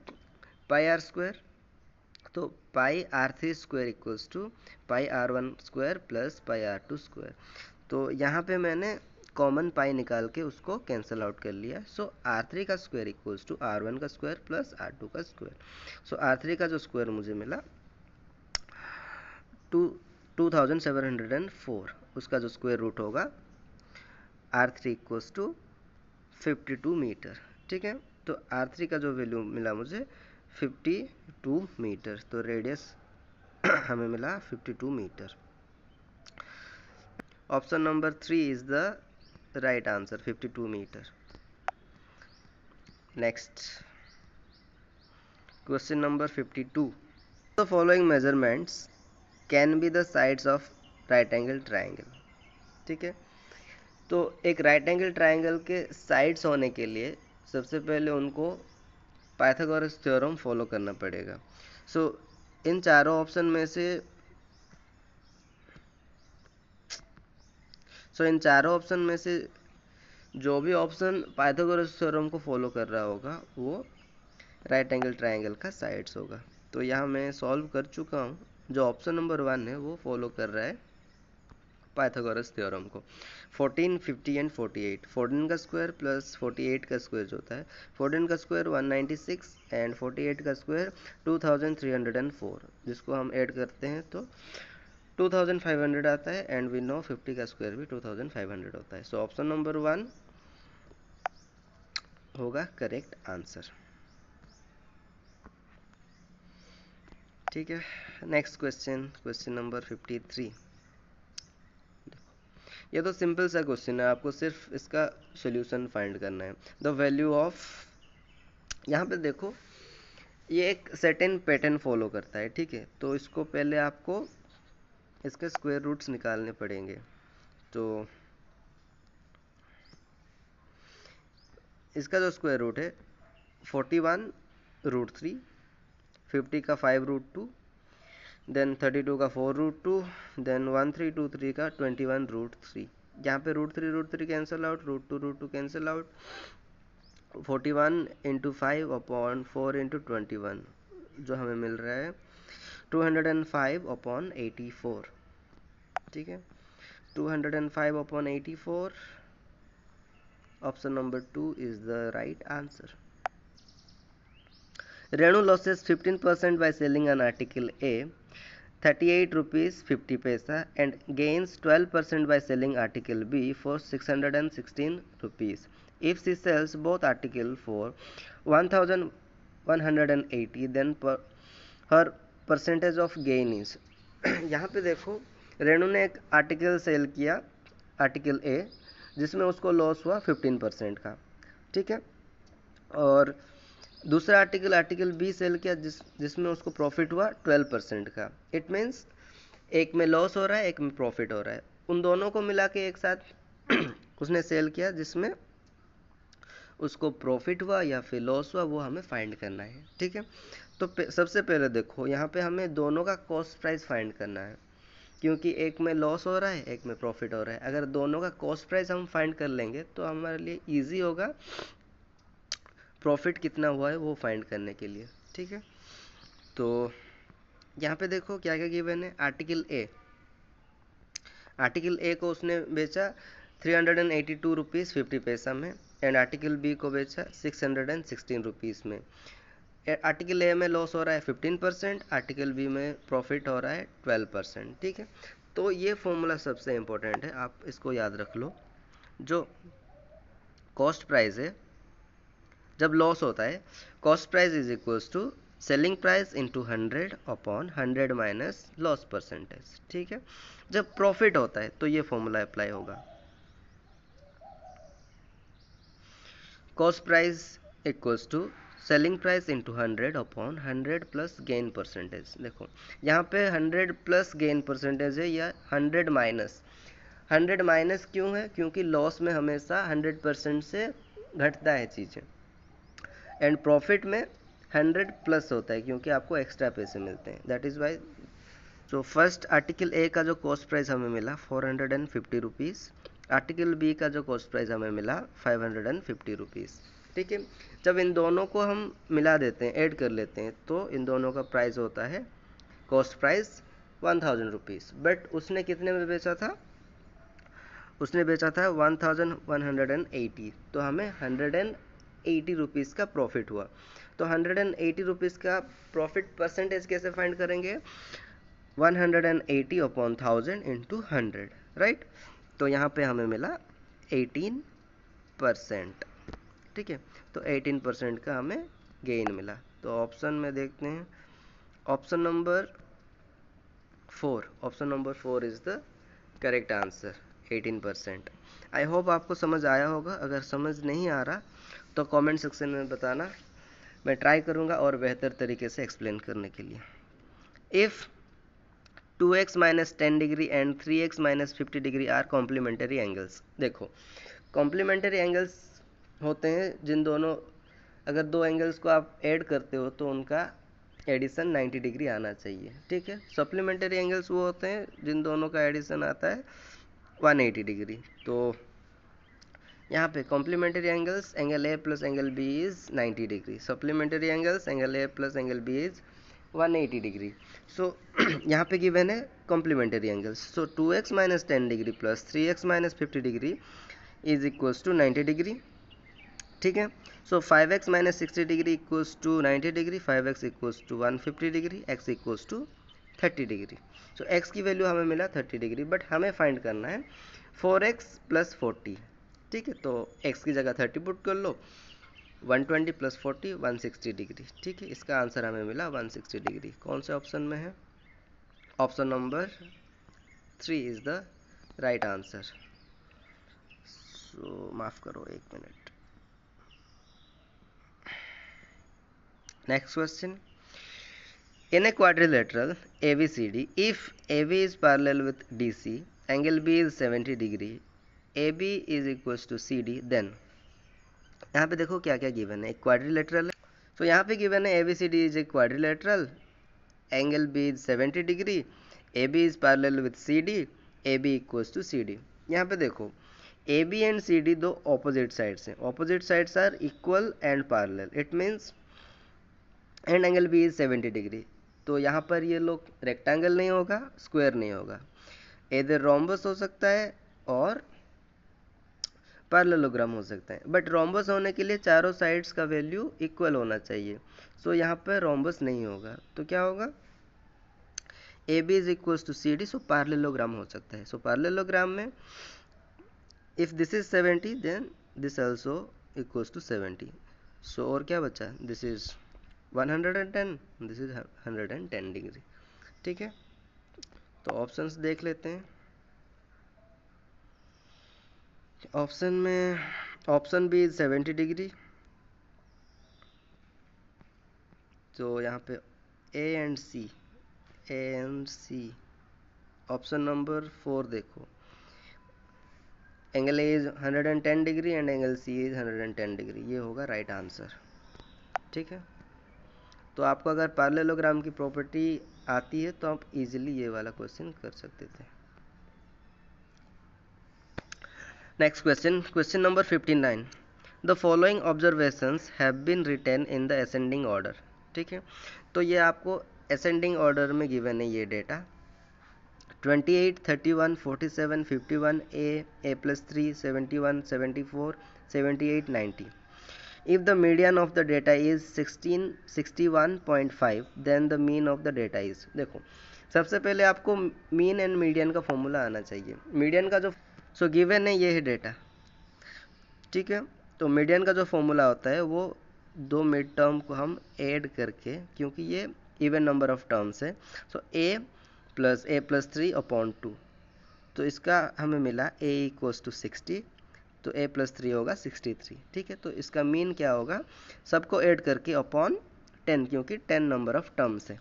पाई आर स्क्वायर, तो पाई r3 स्क्वायर = पाई r1 square plus pi r2 square. तो यहाँ पे मैंने कॉमन पाई निकाल के उसको कैंसिल आउट कर लिया। सो R3 का स्क्वायर इक्वल्स टू R1 का स्क्वायर प्लस R2 का स्क्वायर। सो R3 का जो स्क्वायर मुझे मिला 2704, उसका जो स्क्वायर रूट होगा R3 इक्वल्स टू 52 मीटर। ठीक है, तो R3 का जो वैल्यू मिला मुझे 52 मीटर, तो रेडियस हमें मिला 52 metre. Option number 3 is the right answer, 52 metre. Next question number 52, the following measurements can be the sides of right angle triangle. ठीक है, तो एक राइट एंगल ट्राइंगल के साइड्स होने के लिए सबसे पहले उनको पाइथागोरस थ्योरम फॉलो करना पड़ेगा। सो इन चारों ऑप्शन में से जो भी ऑप्शन पाइथागोरस थ्योरम को फॉलो कर रहा होगा वो राइट एंगल ट्राइंगल का साइड्स होगा। तो यहाँ मैं सॉल्व कर चुका हूँ। जो ऑप्शन नंबर 1 है वो फॉलो कर रहा है पाइथागोरस थ्योरम को। 14, 50 एंड 48, 14 का स्क्वायर प्लस 48 का स्क्वायर जो होता है, 14 का स्क्वायर 196 एंड 48 का स्क्वायर 2304, जिसको हम ऐड करते हैं तो 2500 आता है, एंड वी नो 50 का स्क्वायर भी 2500 होता है। सो ऑप्शन नंबर 1 होगा करेक्ट आंसर। ठीक है, नेक्स्ट क्वेश्चन नंबर 53। ये तो सिंपल सा क्वेश्चन है, आपको सिर्फ इसका सॉल्यूशन फाइंड करना है। द वैल्यू ऑफ, यहाँ पे देखो ये एक सर्टेन पैटर्न फॉलो करता है। ठीक है, तो इसको पहले आपको इसके स्क्वायर रूट्स निकालने पड़ेंगे। तो इसका जो स्क्वायर रूट है 41√3, 50 का 5√2, देन 32 का 4√2, देन 1323 का 21√3। यहाँ पे √3 cancel out, √2 cancel out, 41 into 5 upon 4 into 21 जो हमें मिल रहा है 205 अपॉन 84। ठीक है, 205 upon 84, option number 2 is the right answer. Renu loses 15% by selling an article A, 38 rupees 50 paisa, and gains 12% by selling article B for 616 rupees. If she sells both articles for 1180, then her percentage of gain is यहाँ पे देखो रेणु ने एक article cell किया, article a, जिसमें उसको loss हुआ 15% का। ठीक है, और दूसरा आर्टिकल बी सेल किया जिसमें उसको प्रॉफिट हुआ 12% का। इट मीन्स एक में लॉस हो रहा है, एक में प्रॉफिट हो रहा है, उन दोनों को मिला के एक साथ उसने सेल किया जिसमें उसको प्रॉफिट हुआ या फिर लॉस हुआ, वो हमें फाइंड करना है। ठीक है, तो सबसे पहले देखो यहाँ पे हमें दोनों का कॉस्ट प्राइस फाइंड करना है, क्योंकि एक में लॉस हो रहा है, एक में प्रॉफिट हो रहा है। अगर दोनों का कॉस्ट प्राइस हम फाइंड कर लेंगे तो हमारे लिए ईजी होगा प्रॉफिट कितना हुआ है वो फाइंड करने के लिए। ठीक है, तो यहाँ पे देखो क्या क्या गिवन है। आर्टिकल ए को उसने बेचा 382 रुपीज़ 50 पैसा में, एंड आर्टिकल बी को बेचा 616 रुपीज़ में। आर्टिकल ए में लॉस हो रहा है 15%, आर्टिकल बी में प्रॉफिट हो रहा है 12%। ठीक है, तो ये फॉर्मूला सबसे इम्पोर्टेंट है, आप इसको याद रख लो। जो कॉस्ट प्राइस है, जब लॉस होता है, cost price is equals to selling price into 100 upon 100 minus loss percentage. ठीक है, जब प्रॉफिट होता है तो ये फॉर्मूला अप्लाई होगा। Cost price equals to selling price into 100 upon 100 plus gain percentage. देखो यहाँ पे 100 प्लस गेन परसेंटेज है या 100 माइनस। 100 माइनस क्यों है? क्योंकि लॉस में हमेशा 100% से घटता है चीज़ें, एंड प्रॉफिट में 100 प्लस होता है क्योंकि आपको एक्स्ट्रा पैसे मिलते हैं। That is why. तो फर्स्ट आर्टिकल ए का जो कॉस्ट प्राइस हमें मिला 450 रुपीज़, आर्टिकल बी का जो कॉस्ट प्राइस हमें मिला 550 रुपीज़। ठीक है, जब इन दोनों को हम मिला देते हैं, ऐड कर लेते हैं, तो इन दोनों का प्राइस होता है कॉस्ट प्राइस 1000 रुपीज़। बट उसने कितने में बेचा था? उसने बेचा था 1180, तो हमें 180 रुपीज़ का प्रॉफिट हुआ। तो 180 रुपीज़ का प्रॉफिट परसेंटेज कैसे फाइंड करेंगे? 180 अपॉन 1000 इंटू 100, राइट। तो यहाँ पे हमें मिला 18%, ठीक है। तो 18% का हमें गेन मिला। तो ऑप्शन में देखते हैं, option number 4 is the correct answer, 18%। I hope आपको समझ आया होगा। अगर समझ नहीं आ रहा तो कमेंट सेक्शन में बताना, मैं ट्राई करूँगा और बेहतर तरीके से एक्सप्लेन करने के लिए। If 2x minus 10 degree and 3x minus 50 degree are complementary angles. देखो, कॉम्प्लीमेंट्री एंगल्स होते हैं जिन दोनों, अगर दो एंगल्स को आप ऐड करते हो तो उनका एडिशन 90 डिग्री आना चाहिए, ठीक है। सप्लीमेंट्री एंगल्स वो होते हैं जिन दोनों का एडिशन आता है 180 डिग्री। तो यहाँ पे complementary angles, angle a plus angle b is 90 degree, supplementary angles angle a plus angle b is 180 degree. So यहाँ पे गिवन है complementary angles. So 2x minus 10 degree plus 3x minus 50 degree is equals to 90 degree, ठीक है। So 5x minus 60 degree equals to 90 degree, 5x equals to 150 degree, x equals to 30 degree. So x की value हमें मिला 30 degree, but हमें find करना है 4x plus 40, ठीक है। तो x की जगह 30 पुट कर लो, 120 प्लस 40 160 डिग्री, ठीक है। इसका आंसर हमें मिला 160 डिग्री। कौन से ऑप्शन में है? Option number 3 is the right answer. So माफ करो, 1 minute. Next question, in a quadrilateral ABCD, if AB is parallel with DC, angle B is 70 degree, AB is equals to CD, then यहाँ पे देखो क्या क्या given है, एक quadrilateral है। तो यहाँ पे गिवन है ABCD is a quadrilateral, angle B is 70 degree, AB is parallel with CD, AB equals to CD। यहाँ पे देखो AB एंड CD दो ऑपोजिट साइड्स हैं, opposite sides are equal and parallel, it means and angle B is 70 degree. तो यहाँ पर ये लोग रेक्टेंगल नहीं होगा, स्क्वायर नहीं होगा, इधर रोम्बस हो सकता है और पैरेललोग्राम हो सकता है। बट रोम्बस होने के लिए चारों साइड्स का वैल्यू इक्वल होना चाहिए। सो यहाँ पर रोम्बस नहीं होगा, तो क्या होगा? A B is equals to C D, so parallelogram हो सकता है। सो पैरेललोग्राम में if this is 70 then this also equals to 70। So और क्या बचा? This is 110, this is 110 degree, ठीक है। तो ऑप्शंस देख लेते हैं। ऑप्शन में ऑप्शन बी इज 70 डिग्री, तो यहाँ पे A and C. Option number 4 देखो, angle A is 110 degree and angle C is 110 degree, ये होगा राइट आंसर, ठीक है। तो आपको अगर पैरेललोग्राम की प्रॉपर्टी आती है तो आप इजीली ये वाला क्वेश्चन कर सकते थे। Next question, question number 59, the following observations have been written in the ascending order, ठीक है। तो ये आपको असेंडिंग ऑर्डर में गिवन है ये data, 28 31 47 51 a plus 3 71 74 78 90। If the median of the data is 61.5 then the mean of the data is, देखो सबसे पहले आपको मीन एंड मीडियन का फॉर्मूला आना चाहिए। मीडियन का जो गिवन है ये है डेटा, ठीक है। तो मीडियन का जो फॉर्मूला होता है वो दो मिड टर्म को हम ऐड करके, क्योंकि ये इवन नंबर ऑफ टर्म्स है, सो a प्लस 3 अपॉन 2, तो इसका हमें मिला a इक्वल्स टू 60, तो a प्लस 3 होगा 63, ठीक है। तो इसका मीन क्या होगा? सबको ऐड करके अपॉन 10, क्योंकि 10 नंबर ऑफ टर्म्स है,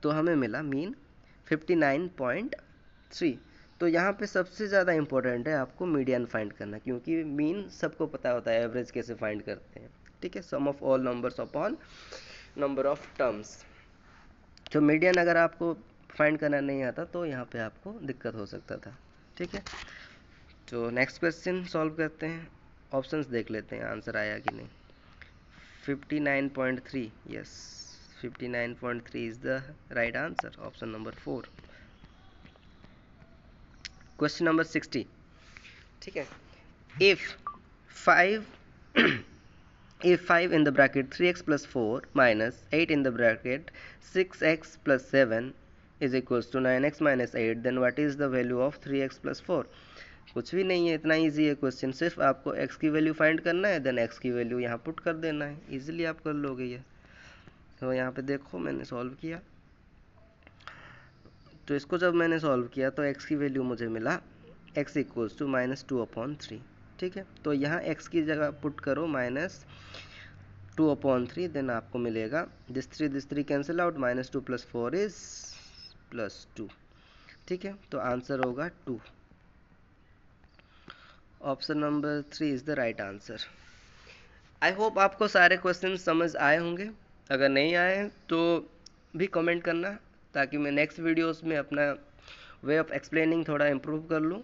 तो हमें मिला मीन 59.3। तो यहाँ पे सबसे ज़्यादा इंपॉर्टेंट है आपको मीडियन फाइंड करना, क्योंकि मीन सबको पता होता है एवरेज कैसे फाइंड करते हैं, ठीक है। Sum of all numbers upon number of terms. तो मीडियन अगर आपको फाइंड करना नहीं आता तो यहाँ पे आपको दिक्कत हो सकता था, ठीक है। तो नेक्स्ट क्वेश्चन सॉल्व करते हैं, ऑप्शंस देख लेते हैं आंसर आया कि नहीं। 59.3, yes 59.3 is the right answer, option number 4। Question number 60, ठीक है। If 5 if 5 in the bracket 3x plus 4 minus 8 in the bracket 6x plus 7 is equals to 9x minus 8, then what is the value of 3x plus 4? कुछ भी नहीं है, इतना easy है question. सिर्फ आपको x की वैल्यू फाइंड करना है, देन x की वैल्यू यहाँ पुट कर देना है, इजीली आप कर लोगे ये। तो यहाँ पे देखो मैंने सॉल्व किया, तो इसको जब मैंने सॉल्व किया तो x की वैल्यू मुझे मिला x इक्वल्स टू -2/3, ठीक है। तो यहाँ x की जगह पुट करो -2/3, देन आपको मिलेगा दिस 3 कैंसिल आउट, -2 + 4 इज +2, ठीक है। तो आंसर होगा 2। Option number 3 is the right answer. I hope आपको सारे क्वेश्चन समझ आए होंगे। अगर नहीं आए तो भी कमेंट करना, ताकि मैं नेक्स्ट वीडियोस में अपना वे ऑफ एक्सप्लेनिंग थोड़ा इम्प्रूव कर लूँ।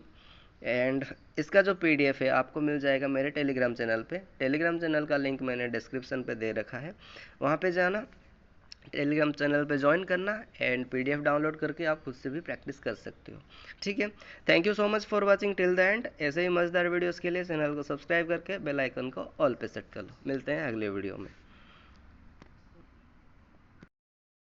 एंड इसका जो PDF है आपको मिल जाएगा मेरे टेलीग्राम चैनल पे। टेलीग्राम चैनल का लिंक मैंने डिस्क्रिप्शन पे दे रखा है, वहाँ पे जाना, टेलीग्राम चैनल पे ज्वाइन करना एंड PDF डाउनलोड करके आप खुद से भी प्रैक्टिस कर सकते हो, ठीक है। Thank you so much for watching till the end. ऐसे ही मज़ेदार वीडियोस के लिए चैनल को सब्सक्राइब करके बेल आइकन को ऑल पे सेट कर लो। मिलते हैं अगले वीडियो में।